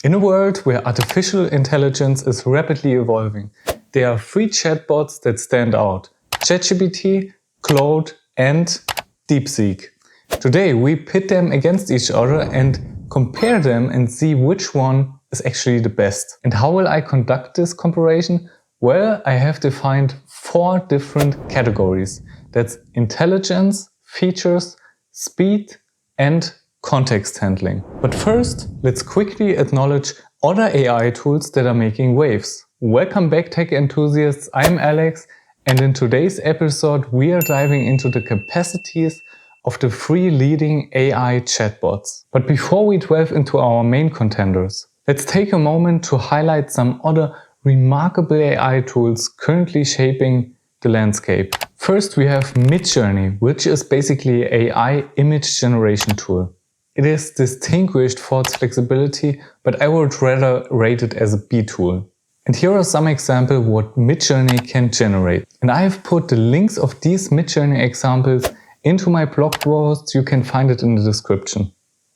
In a world where artificial intelligence is rapidly evolving, there are 3 chatbots that stand out: ChatGPT, Claude and DeepSeek. Today we pit them against each other and compare them and see which one is actually the best. And how will I conduct this comparison? Well, I have defined 4 different categories. That's intelligence, features, speed and context handling. But first, let's quickly acknowledge other AI tools that are making waves. Welcome back, tech enthusiasts. I'm Alex, and in today's episode we are diving into the capacities of the 3 leading AI chatbots. But before we delve into our main contenders, let's take a moment to highlight some other remarkable AI tools currently shaping the landscape. First, we have Midjourney, which is basically an AI image generation tool. It is distinguished for its flexibility, but I would rather rate it as a B tool. And here are some examples what Midjourney can generate. And I have put the links of these Midjourney examples into my blog post. You can find it in the description.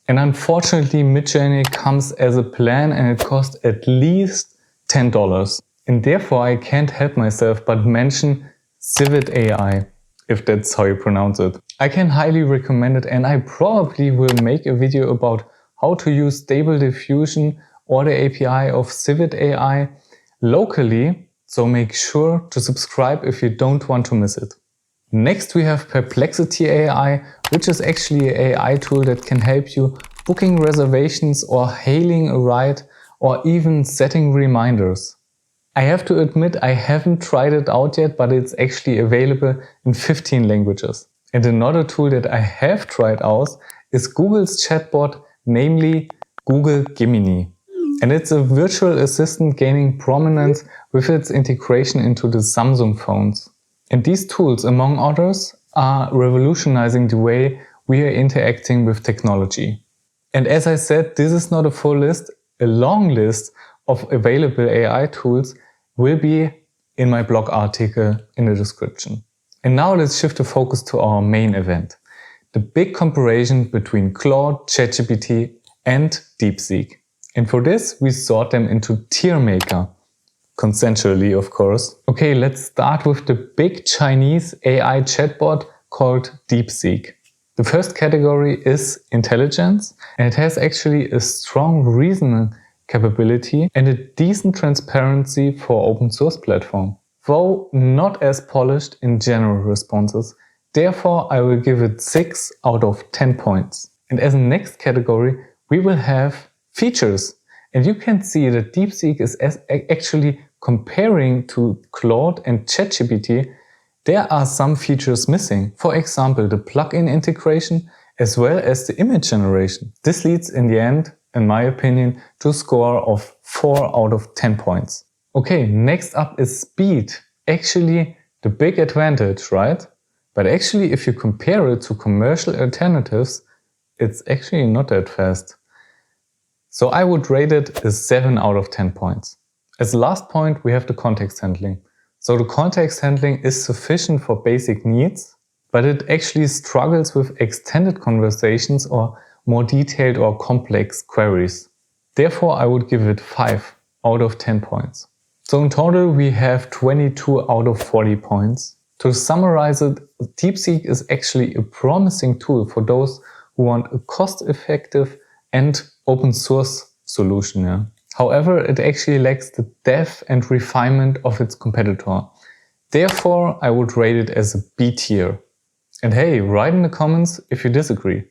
And unfortunately, Midjourney comes as a plan and it costs at least $10. And therefore I can't help myself but mention Civet AI, if that's how you pronounce it. I can highly recommend it, and I probably will make a video about how to use Stable Diffusion or the API of Civet AI locally, so make sure to subscribe if you don't want to miss it. Next we have Perplexity AI, which is actually an AI tool that can help you booking reservations or hailing a ride or even setting reminders. I have to admit I haven't tried it out yet, but it's actually available in 15 languages. And another tool that I have tried out is Google's chatbot, namely Google Gemini. And it's a virtual assistant gaining prominence with its integration into the Samsung phones. And these tools, among others, are revolutionizing the way we are interacting with technology. And as I said, this is not a full list. A long list of available AI tools will be in my blog article in the description. And now let's shift the focus to our main event, the big comparison between Claude, ChatGPT and DeepSeek. And for this we sort them into tier maker, consensually of course. Okay, let's start with the big Chinese AI chatbot called DeepSeek. The first category is intelligence, and it has actually a strong reasoning capability and a decent transparency for open source platform, though not as polished in general responses. Therefore, I will give it 6 out of 10 points. And as a next category, we will have features. And you can see that DeepSeek is actually comparing to Claude and ChatGPT. There are some features missing. For example, the plugin integration as well as the image generation. This leads in the end, in my opinion, to a score of 4 out of 10 points. Okay, next up is speed. Actually, the big advantage, right? But actually, if you compare it to commercial alternatives, it's actually not that fast. So I would rate it as 7 out of 10 points. As the last point, we have the context handling. So the context handling is sufficient for basic needs, but it actually struggles with extended conversations or more detailed or complex queries. Therefore, I would give it 5 out of 10 points. So in total, we have 22 out of 40 points. To summarize it, DeepSeek is actually a promising tool for those who want a cost-effective and open source solution. Yeah? However, it actually lacks the depth and refinement of its competitor. Therefore, I would rate it as a B tier. And hey, write in the comments if you disagree.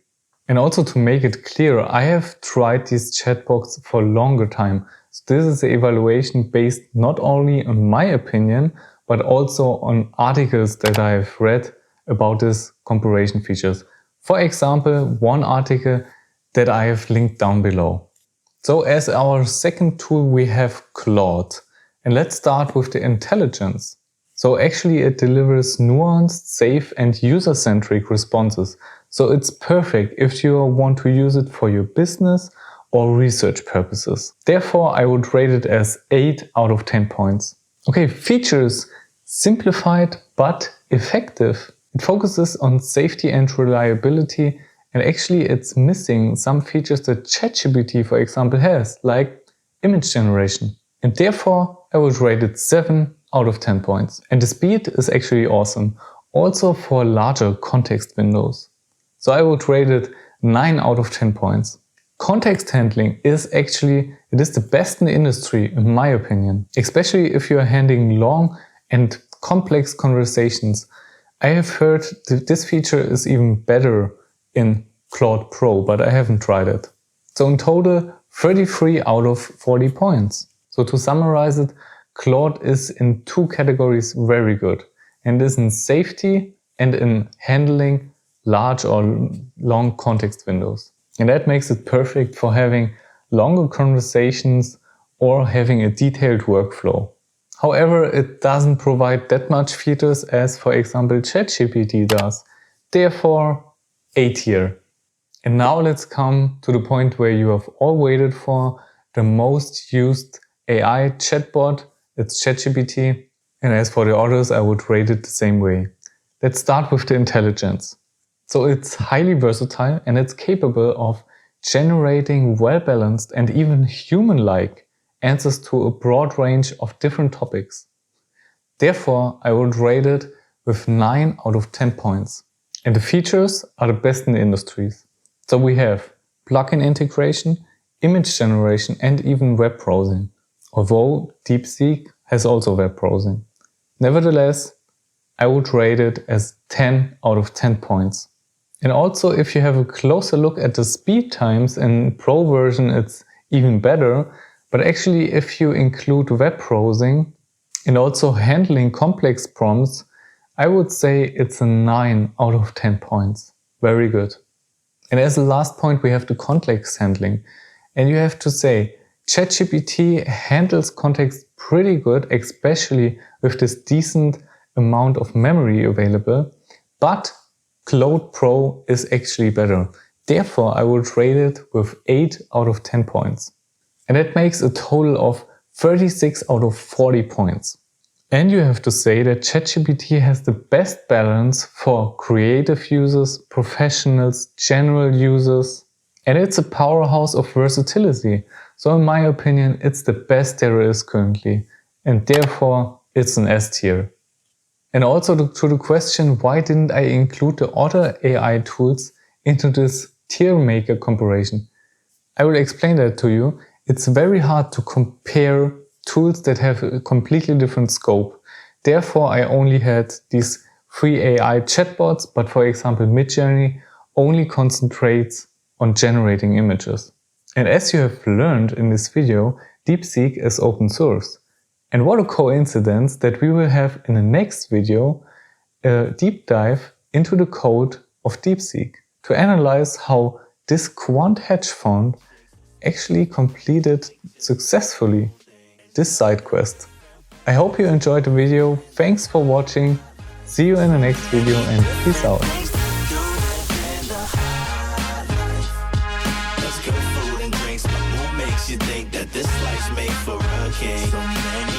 And also to make it clear, I have tried these chatbots for a longer time. So this is the evaluation based not only on my opinion, but also on articles that I have read about this comparison features. For example, one article that I have linked down below. So as our second tool, we have Claude. And let's start with the intelligence. So actually it delivers nuanced, safe and user-centric responses. So it's perfect if you want to use it for your business or research purposes. Therefore, I would rate it as 8 out of 10 points. Okay, features: simplified but effective. It focuses on safety and reliability, and actually it's missing some features that ChatGPT, for example, has, like image generation. And therefore, I would rate it 7 out of 10 points. And the speed is actually awesome, also for larger context windows. So I would rate it 9 out of 10 points. Context handling is the best in the industry, in my opinion. Especially if you are handling long and complex conversations. I have heard that this feature is even better in Claude Pro, but I haven't tried it. So in total, 33 out of 40 points. So to summarize it, Claude is in 2 categories very good, and is in safety and in handling large or long context windows. And that makes it perfect for having longer conversations or having a detailed workflow. However, it doesn't provide that much features as, for example, ChatGPT does. Therefore, A tier. And now let's come to the point where you have all waited for, the most used AI chatbot. It's ChatGPT. And as for the others, I would rate it the same way. Let's start with the intelligence. So it's highly versatile and it's capable of generating well-balanced and even human-like answers to a broad range of different topics. Therefore, I would rate it with 9 out of 10 points. And the features are the best in the industries. So we have plugin integration, image generation, and even web browsing. Although DeepSeek has also web browsing. Nevertheless, I would rate it as 10 out of 10 points. And also, if you have a closer look at the speed times, in Pro version it's even better. But actually, if you include web browsing and also handling complex prompts, I would say it's a 9 out of 10 points. Very good. And as a last point, we have the context handling. And you have to say, ChatGPT handles context pretty good, especially with this decent amount of memory available. But Claude Pro is actually better. Therefore, I would rate it with 8 out of 10 points. And that makes a total of 36 out of 40 points. And you have to say that ChatGPT has the best balance for creative users, professionals, general users. And it's a powerhouse of versatility. So in my opinion, it's the best there is currently. And therefore, it's an S tier. And also to the question, why didn't I include the other AI tools into this tier maker comparison? I will explain that to you. It's very hard to compare tools that have a completely different scope. Therefore, I only had these 3 AI chatbots, but for example, Midjourney only concentrates on generating images. And as you have learned in this video, DeepSeek is open source. And what a coincidence that we will have in the next video a deep dive into the code of DeepSeek to analyze how this quant hedge fund actually completed successfully this side quest. I hope you enjoyed the video. Thanks for watching. See you in the next video and peace out. You think that this life's made for a king.